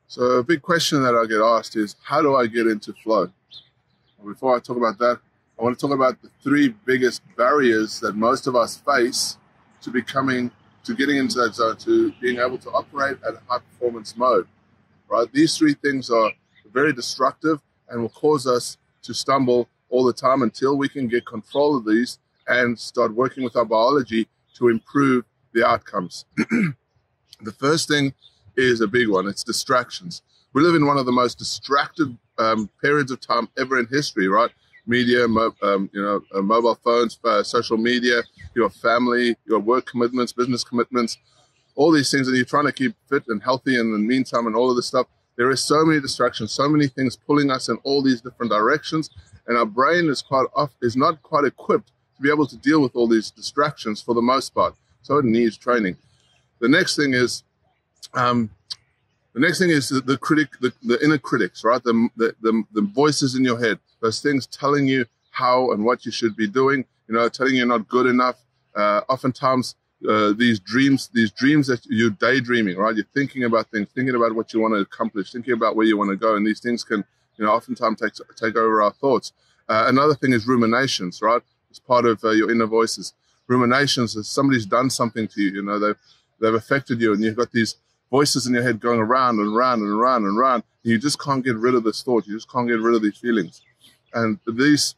So a big question that I get asked is, how do I get into flow? Well, before I talk about that, I want to talk about the three biggest barriers that most of us face to getting into that zone, to being able to operate at a high performance mode, right? These three things are very destructive and will cause us to stumble all the time until we can get control of these and start working with our biology to improve the outcomes. The first thing is a big one. It's distractions. We live in one of the most distracted periods of time ever in history, right? Media, mobile phones, social media, your family, your work commitments, business commitments, all these things, and you're trying to keep fit and healthy in the meantime and all of this stuff. There is so many distractions, so many things pulling us in all these different directions, and our brain is not quite equipped to be able to deal with all these distractions for the most part. So it needs training. The next thing is the inner critics, right? The voices in your head, those things telling you how and what you should be doing, telling you you're not good enough. Oftentimes, these dreams that you're daydreaming, right? You're thinking about things, thinking about what you want to accomplish, thinking about where you want to go, and these things can, oftentimes take over our thoughts. Another thing is ruminations, right? It's part of your inner voices. Ruminations is somebody's done something to you, they've affected you, and you've got these voices in your head going around and around and around and around. And you just can't get rid of this thought. You just can't get rid of these feelings. And this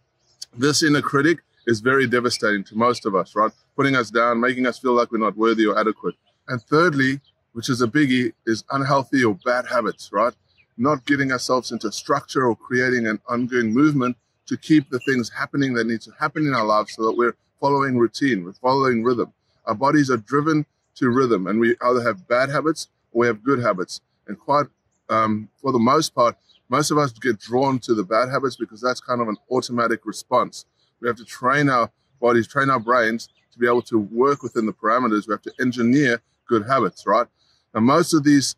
inner critic is very devastating to most of us, right? Putting us down, making us feel like we're not worthy or adequate. And thirdly, which is a biggie, is unhealthy or bad habits, right? Not getting ourselves into structure or creating an ongoing movement to keep the things happening that need to happen in our lives so that we're following routine, we're following rhythm. Our bodies are driven to rhythm, and we either have bad habits or we have good habits. And for the most part, most of us get drawn to the bad habits because that's kind of an automatic response. We have to train our bodies, train our brains to be able to work within the parameters. We have to engineer good habits, right? Now, most of these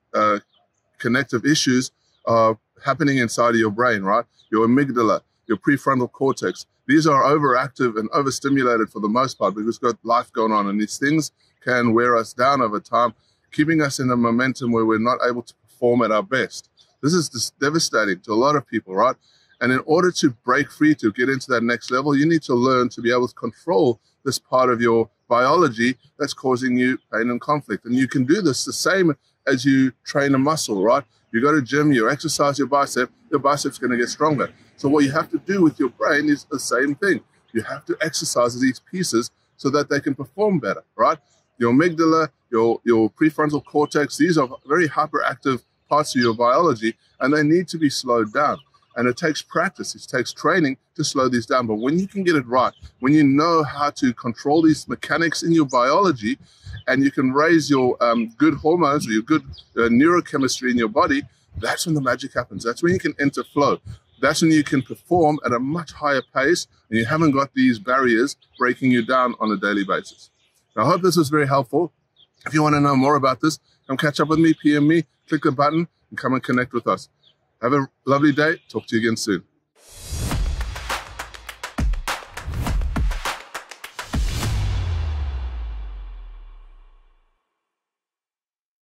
connective issues are happening inside of your brain, right? Your amygdala, your prefrontal cortex. These are overactive and overstimulated for the most part because we've got life going on, and these things can wear us down over time, keeping us in a momentum where we're not able to perform at our best. This is just devastating to a lot of people, right? And in order to break free, to get into that next level, you need to learn to be able to control this part of your biology that's causing you pain and conflict. And you can do this the same as you train a muscle, right? You go to gym, you exercise your bicep's going to get stronger. So what you have to do with your brain is the same thing. You have to exercise these pieces so that they can perform better, right? Your amygdala, your prefrontal cortex, these are very hyperactive parts of your biology, and they need to be slowed down. And it takes practice, it takes training to slow these down. But when you can get it right, when you know how to control these mechanics in your biology, and you can raise your good hormones or your good neurochemistry in your body, that's when the magic happens. That's when you can enter flow. That's when you can perform at a much higher pace, and you haven't got these barriers breaking you down on a daily basis. Now, I hope this was very helpful. If you want to know more about this, come catch up with me, PM me, click the button, and come and connect with us. Have a lovely day. Talk to you again soon.